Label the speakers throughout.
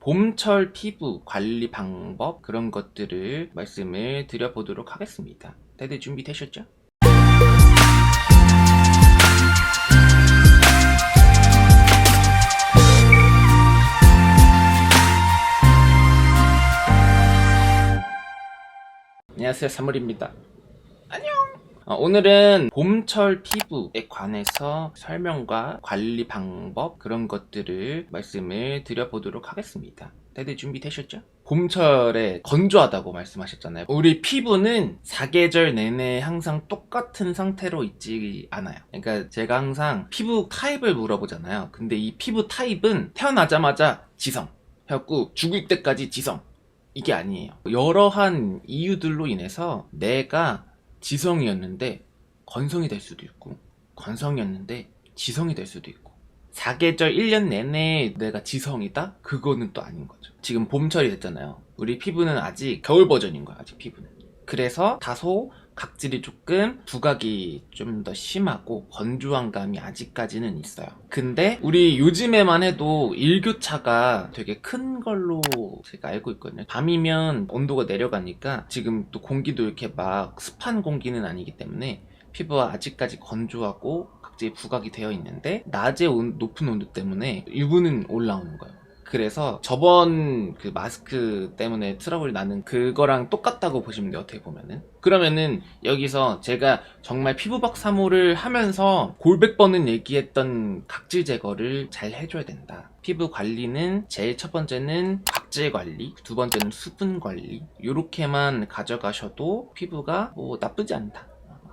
Speaker 1: 봄철 피부 관리 방법 그런 것들을 말씀을 드려보도록 하겠습니다. 다들 준비되셨죠? 안녕하세요, 사물입니다. 안녕! 오늘은 봄철 피부에 관해서 설명과 관리 방법 그런 것들을 말씀을 드려보도록 하겠습니다. 다들 준비되셨죠? 봄철에 건조하다고 말씀하셨잖아요. 우리 피부는 사계절 내내 항상 똑같은 상태로 있지 않아요. 그러니까 제가 항상 피부 타입을 물어보잖아요. 근데 이 피부 타입은 태어나자마자 지성 해갖고 죽을 때까지 지성 이게 아니에요. 여러한 이유들로 인해서 내가 지성이었는데 건성이 될 수도 있고, 건성이었는데 지성이 될 수도 있고, 사계절 1년 내내 내가 지성이다? 그거는 또 아닌 거죠. 지금 봄철이 됐잖아요. 우리 피부는 아직 겨울 버전인 거야, 아직 피부는. 그래서 다소 각질이 조금 부각이 좀 더 심하고 건조한 감이 아직까지는 있어요. 근데 우리 요즘에만 해도 일교차가 되게 큰 걸로 제가 알고 있거든요. 밤이면 온도가 내려가니까 지금 또 공기도 이렇게 막 습한 공기는 아니기 때문에 피부가 아직까지 건조하고 각질이 부각이 되어 있는데 낮에 높은 온도 때문에 유분은 올라오는 거예요. 그래서 저번 그 마스크 때문에 트러블이 나는 그거랑 똑같다고 보시면 돼요, 어떻게 보면은. 그러면은 여기서 제가 정말 피부박 사모를 하면서 골백 번은 얘기했던 각질 제거를 잘 해줘야 된다. 피부 관리는 제일 첫 번째는 각질 관리, 두 번째는 수분 관리, 요렇게만 가져가셔도 피부가 뭐 나쁘지 않다.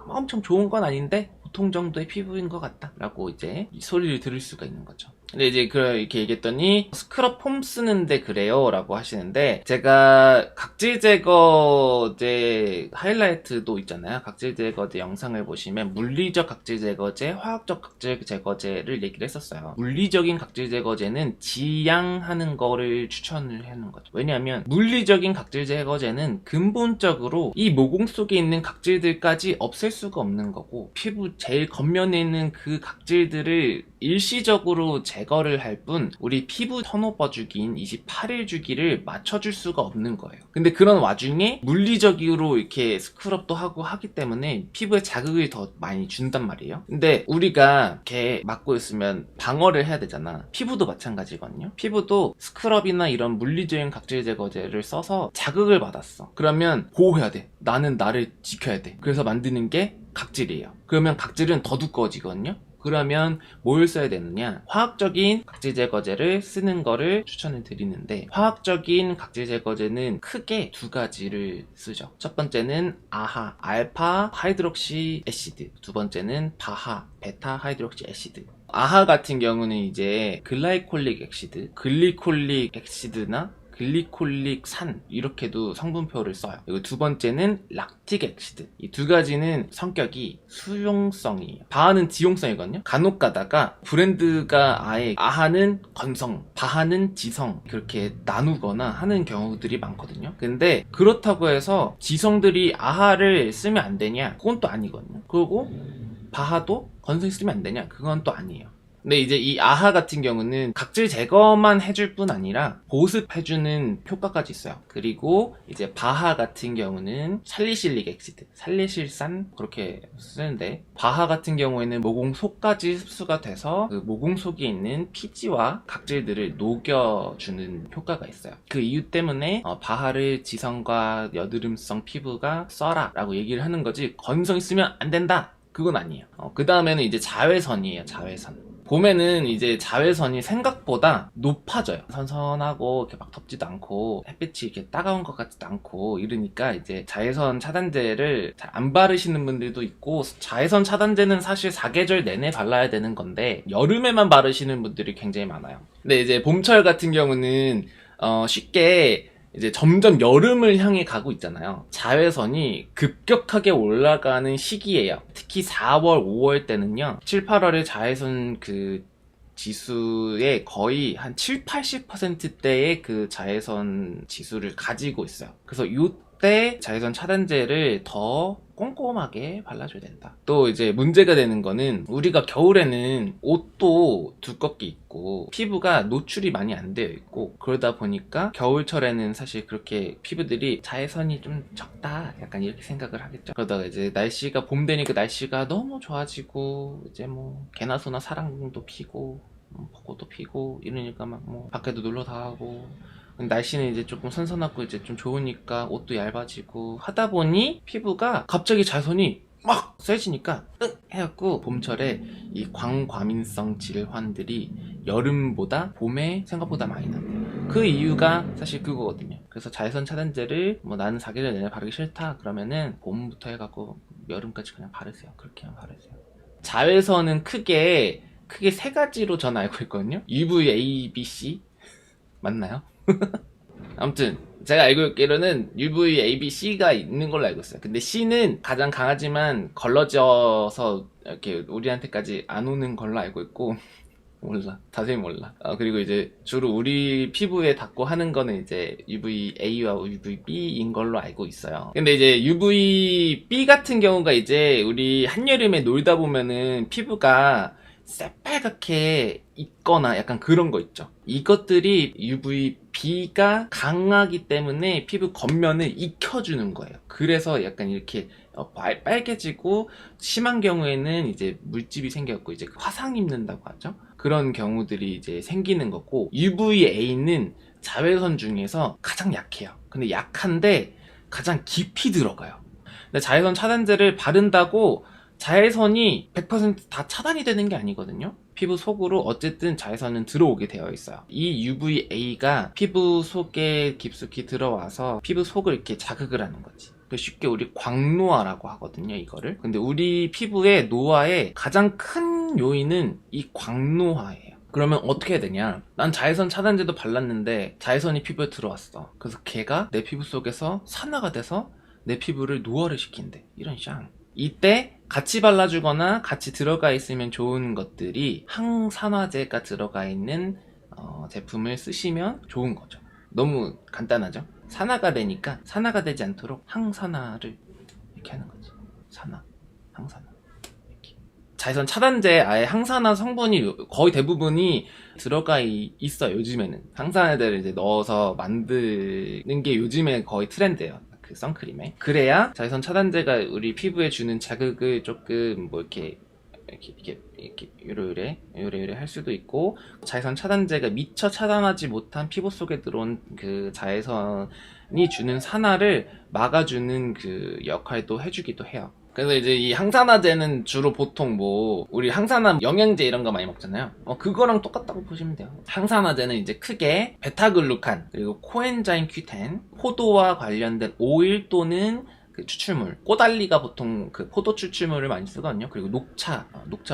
Speaker 1: 엄청 좋은 건 아닌데 보통 정도의 피부인 것 같다 라고 이제 소리를 들을 수가 있는 거죠. 근데 이제 이렇게 얘기했더니 스크럽 폼 쓰는데 그래요 라고 하시는데, 제가 각질 제거제 하이라이트도 있잖아요. 각질 제거제 영상을 보시면 물리적 각질 제거제, 화학적 각질 제거제를 얘기를 했었어요. 물리적인 각질 제거제는 지양하는 거를 추천을 하는 거죠. 왜냐하면 물리적인 각질 제거제는 근본적으로 이 모공 속에 있는 각질들까지 없앨 수가 없는 거고, 피부 제일 겉면에 있는 그 각질들을 일시적으로 제거를 할 뿐 우리 피부 턴오버 주기인 28일 주기를 맞춰줄 수가 없는 거예요. 근데 그런 와중에 물리적으로 이렇게 스크럽도 하고 하기 때문에 피부에 자극을 더 많이 준단 말이에요. 근데 우리가 이렇게 맞고 있으면 방어를 해야 되잖아. 피부도 마찬가지거든요. 피부도 스크럽이나 이런 물리적인 각질 제거제를 써서 자극을 받았어. 그러면 보호해야 돼. 나는 나를 지켜야 돼. 그래서 만드는 게 각질이에요. 그러면 각질은 더 두꺼워지거든요. 그러면 뭘 써야 되느냐? 화학적인 각질 제거제를 쓰는 거를 추천을 드리는데, 화학적인 각질 제거제는 크게 두 가지를 쓰죠. 첫 번째는 아하, 알파 하이드록시 애시드, 두 번째는 바하, 베타 하이드록시 애시드. 아하 같은 경우는 이제 글라이콜릭 액시드, 글리콜릭 액시드나 글리콜릭 산 이렇게도 성분표를 써요. 그리고 두 번째는 락틱 액시드. 이 두 가지는 성격이 수용성이에요. 바하는 지용성이거든요. 간혹 가다가 브랜드가 아예 아하는 건성, 바하는 지성 그렇게 나누거나 하는 경우들이 많거든요. 근데 그렇다고 해서 지성들이 아하를 쓰면 안 되냐? 그건 또 아니거든요. 그리고 바하도 건성 쓰면 안 되냐? 그건 또 아니에요. 근데 이제 이 아하 같은 경우는 각질 제거만 해줄 뿐 아니라 보습해주는 효과까지 있어요. 그리고 이제 바하 같은 경우는 살리실릭 액시드, 살리실산 그렇게 쓰는데, 바하 같은 경우에는 모공 속까지 흡수가 돼서 그 모공 속에 있는 피지와 각질들을 녹여주는 효과가 있어요. 그 이유 때문에 바하를 지성과 여드름성 피부가 써라 라고 얘기를 하는 거지, 건성 있으면 안 된다 그건 아니에요. 그 다음에는 이제 자외선이에요. 자외선. 봄에는 이제 자외선이 생각보다 높아져요. 선선하고 이렇게 막 덥지도 않고 햇빛이 이렇게 따가운 것 같지도 않고 이러니까 이제 자외선 차단제를 잘 안 바르시는 분들도 있고, 자외선 차단제는 사실 사계절 내내 발라야 되는 건데 여름에만 바르시는 분들이 굉장히 많아요. 근데 이제 봄철 같은 경우는 쉽게 이제 점점 여름을 향해 가고 있잖아요. 자외선이 급격하게 올라가는 시기예요. 특히 4월, 5월 때는요. 7, 8월에 자외선 그 지수의 거의 한 7, 80%대의 그 자외선 지수를 가지고 있어요. 그래서 이때 자외선 차단제를 더 꼼꼼하게 발라줘야 된다. 또 이제 문제가 되는 거는 우리가 겨울에는 옷도 두껍게 입고 피부가 노출이 많이 안 되어 있고 그러다 보니까 겨울철에는 사실 그렇게 피부들이 자외선이 좀 적다 약간 이렇게 생각을 하겠죠. 그러다가 이제 날씨가 봄 되니까 날씨가 너무 좋아지고 이제 뭐 개나소나 사랑도 피고 벚꽃도 피고 이러니까 막 뭐 밖에도 놀러 다 가고 날씨는 이제 조금 선선하고 이제 좀 좋으니까 옷도 얇아지고 하다 보니 피부가 갑자기 자외선이 막 세지니까 응 해갖고 봄철에 이 광과민성 질환들이 여름보다 봄에 생각보다 많이 난대요. 그 이유가 사실 그거거든요. 그래서 자외선 차단제를 뭐 나는 4개월 내내 바르기 싫다 그러면은 봄부터 해갖고 여름까지 그냥 바르세요. 그렇게만 바르세요. 자외선은 크게 세 가지로 전 알고 있거든요. UVA, B, C 맞나요? 아무튼 제가 알고 있기로는 UVA, B, C가 있는 걸로 알고 있어요. 근데 C는 가장 강하지만 걸러져서 이렇게 우리한테까지 안 오는 걸로 알고 있고 몰라. 자세히 몰라. 그리고 이제 주로 우리 피부에 닿고 하는 거는 이제 UVA와 UVB인 걸로 알고 있어요. 근데 이제 UVB 같은 경우가 이제 우리 한여름에 놀다 보면은 피부가 새빨갛게 있거나 약간 그런 거 있죠. 이것들이 UVB가 강하기 때문에 피부 겉면을 익혀주는 거예요. 그래서 약간 이렇게 빨개지고 심한 경우에는 이제 물집이 생겨갖고 이제 화상 입는다고 하죠. 그런 경우들이 이제 생기는 거고 UVA는 자외선 중에서 가장 약해요. 근데 약한데 가장 깊이 들어가요. 근데 자외선 차단제를 바른다고 자외선이 100% 다 차단이 되는 게 아니거든요. 피부 속으로 어쨌든 자외선은 들어오게 되어 있어요. 이 UVA가 피부 속에 깊숙이 들어와서 피부 속을 이렇게 자극을 하는 거지. 쉽게 우리 광노화라고 하거든요, 이거를. 근데 우리 피부의 노화의 가장 큰 요인은 이 광노화예요. 그러면 어떻게 해야 되냐? 난 자외선 차단제도 발랐는데 자외선이 피부에 들어왔어. 그래서 걔가 내 피부 속에서 산화가 돼서 내 피부를 노화를 시킨대. 이런 샹. 이때 같이 발라주거나 같이 들어가 있으면 좋은 것들이 항산화제가 들어가 있는 제품을 쓰시면 좋은 거죠. 너무 간단하죠? 산화가 되니까 산화가 되지 않도록 항산화를 이렇게 하는 거지. 산화, 항산화. 이렇게. 자외선 차단제 아예 항산화 성분이 거의 대부분이 들어가 있어요. 요즘에는 항산화제를 이제 넣어서 만드는 게 요즘에 거의 트렌드예요. 그 선크림에. 그래야 자외선 차단제가 우리 피부에 주는 자극을 조금 뭐 이렇게 요래 할 수도 있고, 자외선 차단제가 미처 차단하지 못한 피부 속에 들어온 그 자외선이 주는 산화를 막아주는 그 역할도 해주기도 해요. 그래서 이제 이 항산화제는 주로 보통 뭐 우리 항산화 영양제 이런 거 많이 먹잖아요. 그거랑 똑같다고 보시면 돼요. 항산화제는 이제 크게 베타글루칸 그리고 코엔자임 Q10, 포도와 관련된 오일 또는 그 추출물, 꼬달리가 보통 그 포도 추출물을 많이 쓰거든요. 그리고 녹차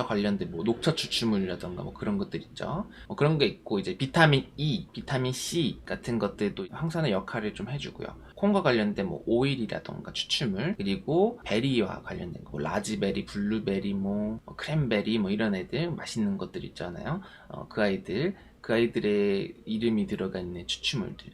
Speaker 1: 관련된 뭐 녹차 추출물이라던가 뭐 그런 것들 있죠. 그런 게 있고, 이제 비타민 E, 비타민 C 같은 것들도 항산화 역할을 좀 해주고요. 콩과 관련된 뭐 오일이라던가 추출물, 그리고 베리와 관련된 거, 라즈베리, 블루베리, 뭐 크랜베리 뭐 이런 애들 맛있는 것들 있잖아요. 그 아이들의 이름이 들어가 있는 추출물들.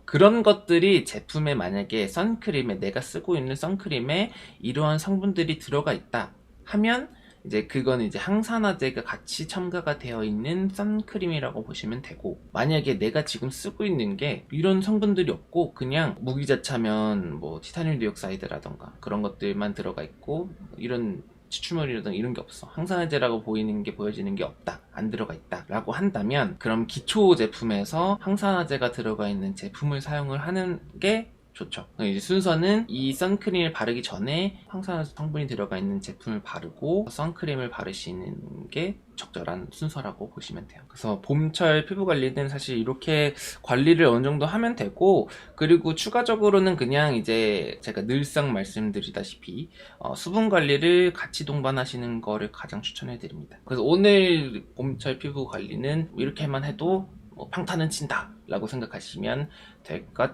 Speaker 1: 그런 것들이 제품에 만약에 선크림에 내가 쓰고 있는 선크림에 이러한 성분들이 들어가 있다 하면 이제 그건 이제 항산화제가 같이 첨가가 되어 있는 선크림이라고 보시면 되고, 만약에 내가 지금 쓰고 있는 게 이런 성분들이 없고 그냥 무기자차면 뭐 티타늄 디옥사이드라던가 그런 것들만 들어가 있고 이런 추출물이라든가 이런 게 없어, 항산화제라고 보여지는 게 없다, 안 들어가 있다 라고 한다면, 그럼 기초 제품에서 항산화제가 들어가 있는 제품을 사용을 하는 게 좋죠. 이제 순서는 이 선크림을 바르기 전에 항산화제 성분이 들어가 있는 제품을 바르고 선크림을 바르시는 게 적절한 순서라고 보시면 돼요. 그래서 봄철 피부 관리는 사실 이렇게 관리를 어느 정도 하면 되고, 그리고 추가적으로는 그냥 이제 제가 늘상 말씀드리다시피 수분 관리를 같이 동반하시는 거를 가장 추천해 드립니다. 그래서 오늘 봄철 피부 관리는 이렇게만 해도 뭐 평타는 친다 라고 생각하시면 될 것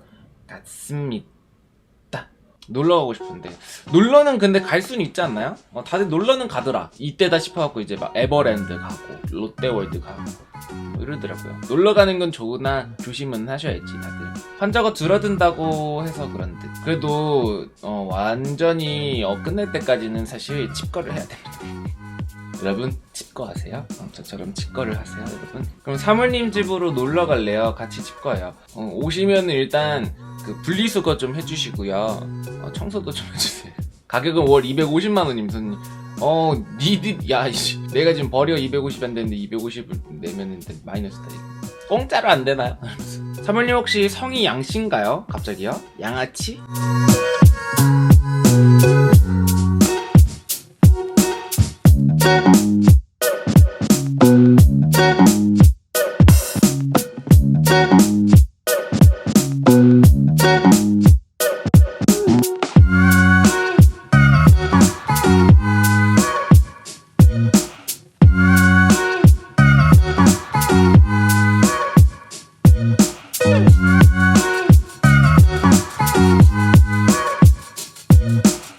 Speaker 1: 같습니다. 놀러 가고 싶은데 놀러는 근데 갈 수는 있지 않나요? 다들 놀러는 가더라. 이때다 싶어갖고 이제 막 에버랜드 가고 롯데월드 가고 뭐 이러더라고요. 놀러 가는 건 좋으나 조심은 하셔야지 다들. 환자가 줄어든다고 해서 그런 듯. 그래도 완전히 끝낼 때까지는 사실 칩거를 해야 됩니다. 여러분 칩거하세요? 저처럼 칩거를 하세요 여러분. 그럼 사모님 집으로 놀러 갈래요? 같이 칩거예요. 오시면 일단 그 분리수거 좀 해주시고요. 청소도 좀 해주세요. 가격은 월 250만원님 손님. 니들 야이씨 내가 지금 버려 250 안 되는데 250을 내면은 마이너스다 이거. 공짜로 안 되나요? 사모님 혹시 성이 양씨인가요? 갑자기요? 양아치?